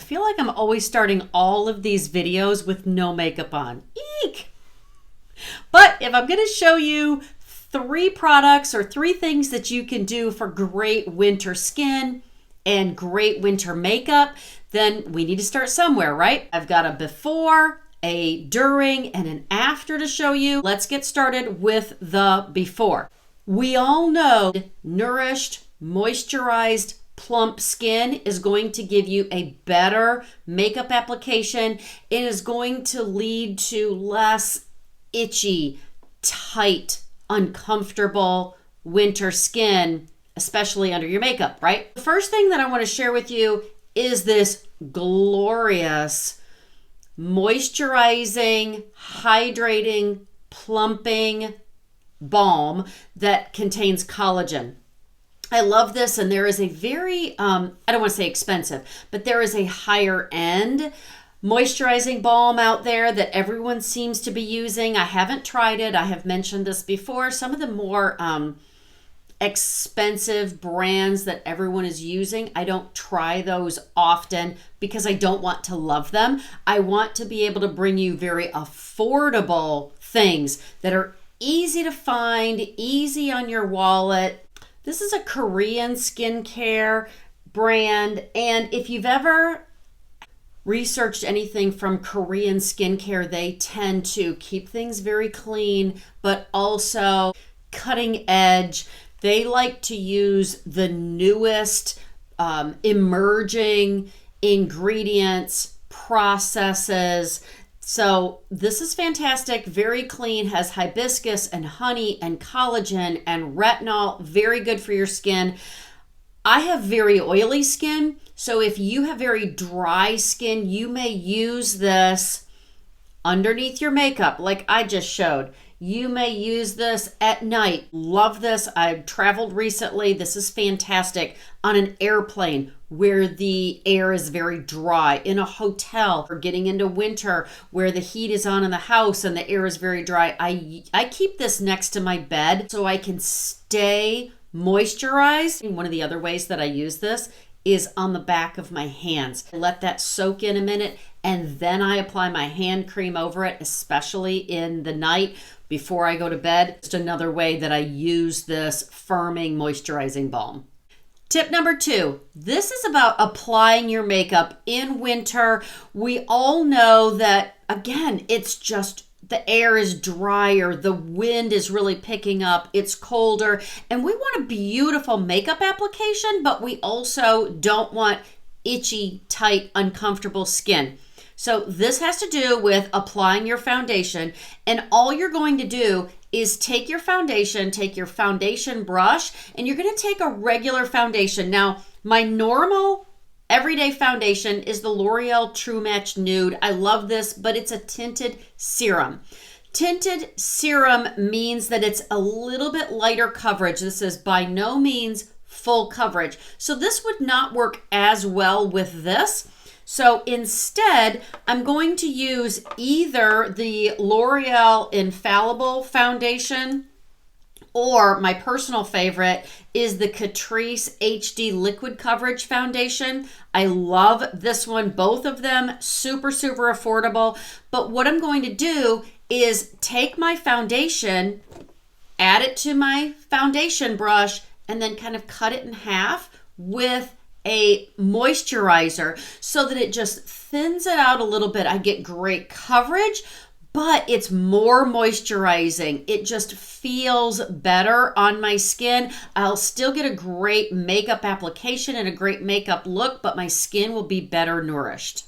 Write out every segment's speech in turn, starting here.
feel like I'm always starting all of these videos with no makeup on. Eek! But if I'm going to show you 3 products or 3 things that you can do for great winter skin and great winter makeup, then we need to start somewhere, right? I've got a before, a during, and an after to show you. Let's get started with the before. We all know nourished, moisturized, plump skin is going to give you a better makeup application. It is going to lead to less itchy, tight, uncomfortable winter skin, especially under your makeup, right? The first thing that I want to share with you is this glorious moisturizing, hydrating, plumping balm that contains collagen. I love this, and there is a very, I don't want to say expensive, but there is a higher end moisturizing balm out there that everyone seems to be using. I haven't tried it. I have mentioned this before. Some of the more expensive brands that everyone is using, I don't try those often because I don't want to love them. I want to be able to bring you very affordable things that are easy to find, easy on your wallet. This is a Korean skincare brand, and if you've ever researched anything from Korean skincare, they tend to keep things very clean, but also cutting edge. They like to use the newest emerging ingredients, processes. So this is fantastic, very clean, has hibiscus and honey and collagen and retinol, very good for your skin. I have very oily skin, so if you have very dry skin, you may use this underneath your makeup like I just showed. You may use this at night. Love this. I've traveled recently. This is fantastic on an airplane where the air is very dry, in a hotel, or getting into winter where the heat is on in the house and the air is very dry. I keep this next to my bed so I can stay moisturized. And one of the other ways that I use this is on the back of my hands. I let that soak in a minute, and then I apply my hand cream over it, especially in the night before I go to bed. Just another way that I use this firming moisturizing balm. Tip number 2, this is about applying your makeup in winter. We all know that, again, it's just the air is drier, the wind is really picking up, it's colder, and we want a beautiful makeup application, but we also don't want itchy, tight, uncomfortable skin. So this has to do with applying your foundation, and all you're going to do is take your foundation brush, and you're going to take a regular foundation. Now, my normal everyday foundation is the L'Oreal True Match Nude. I love this, but it's a tinted serum. Tinted serum means that it's a little bit lighter coverage. This is by no means full coverage. So this would not work as well with this. So instead, I'm going to use either the L'Oreal Infallible Foundation, or my personal favorite is the Catrice HD Liquid Coverage Foundation. I love this one, both of them super, super affordable. But what I'm going to do is take my foundation, add it to my foundation brush, and then kind of cut it in half with a moisturizer so that it just thins it out a little bit. I get great coverage, but it's more moisturizing. It just feels better on my skin. I'll still get a great makeup application and a great makeup look, but my skin will be better nourished.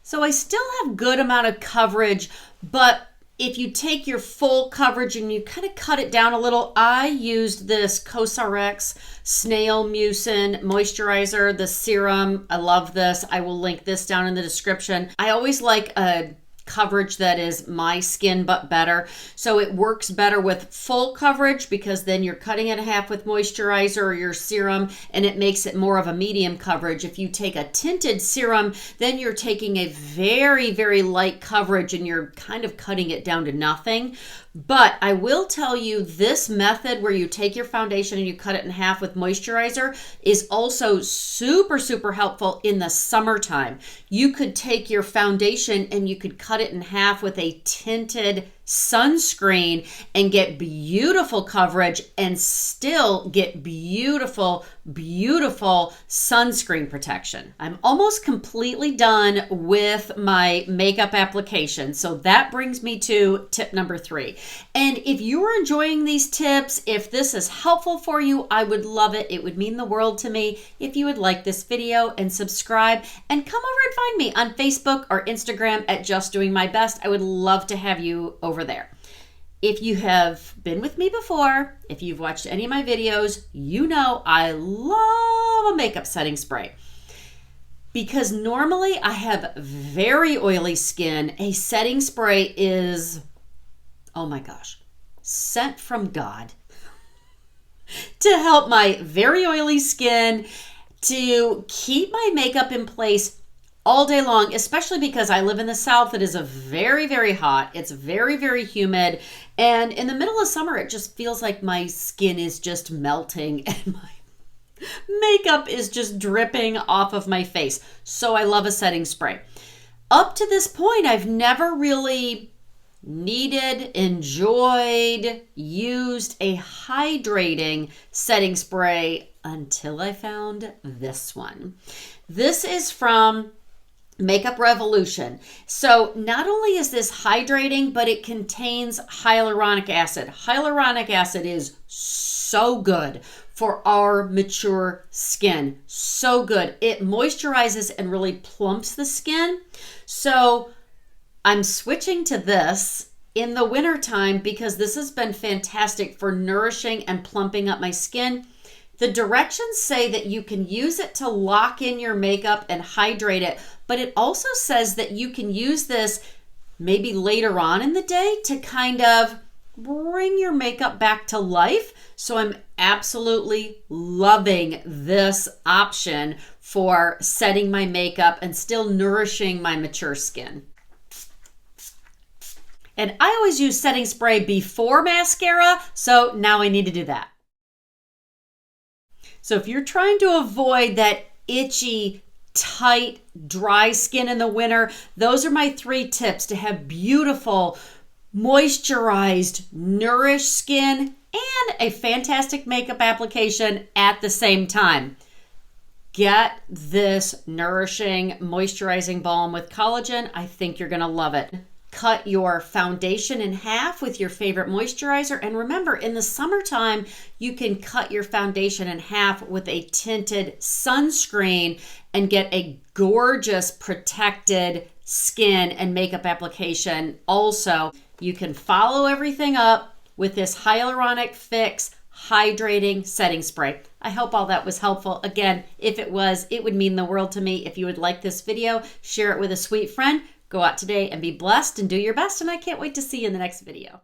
So I still have good amount of coverage, but if you take your full coverage and you kind of cut it down a little, I used this COSRX Snail Mucin Moisturizer, the serum. I love this. I will link this down in the description. I always like a coverage that is my skin but better. So it works better with full coverage because then you're cutting it in half with moisturizer or your serum, and it makes it more of a medium coverage. If you take a tinted serum, then you're taking a very, very light coverage and you're kind of cutting it down to nothing. But I will tell you, this method where you take your foundation and you cut it in half with moisturizer is also super, super helpful in the summertime. You could take your foundation and you could cut it in half with a tinted sunscreen and get beautiful coverage and still get beautiful, beautiful sunscreen protection. I'm almost completely done with my makeup application. So that brings me to tip number 3. And if you are enjoying these tips, if this is helpful for you, I would love it. It would mean the world to me if you would like this video and subscribe and come over and find me on Facebook or Instagram at Just Doing My Best. I would love to have you over there. If you have been with me before, if you've watched any of my videos, you know I love a makeup setting spray. Because normally I have very oily skin, a setting spray is, oh my gosh, sent from God to help my very oily skin, to keep my makeup in place all day long, especially because I live in the South. It is a very, very hot. It's very, very humid. And in the middle of summer, it just feels like my skin is just melting and my makeup is just dripping off of my face. So I love a setting spray. Up to this point, I've never really needed, enjoyed, used a hydrating setting spray until I found this one. This is from Makeup Revolution. So not only is this hydrating, but it contains hyaluronic acid. Hyaluronic acid is so good for our mature skin. So good. It moisturizes and really plumps the skin. So I'm switching to this in the wintertime because this has been fantastic for nourishing and plumping up my skin. The directions say that you can use it to lock in your makeup and hydrate it, but it also says that you can use this maybe later on in the day to kind of bring your makeup back to life. So I'm absolutely loving this option for setting my makeup and still nourishing my mature skin. And I always use setting spray before mascara, so now I need to do that. So if you're trying to avoid that itchy, tight, dry skin in the winter, those are my 3 tips to have beautiful, moisturized, nourished skin and a fantastic makeup application at the same time. Get this nourishing, moisturizing balm with collagen. I think you're going to love it. Cut your foundation in half with your favorite moisturizer. And remember, in the summertime, you can cut your foundation in half with a tinted sunscreen and get a gorgeous protected skin and makeup application. Also, you can follow everything up with this Hyaluronic Fix hydrating setting spray. I hope all that was helpful. Again, if it was, it would mean the world to me. If you would like this video, share it with a sweet friend. Go out today and be blessed and do your best, and I can't wait to see you in the next video.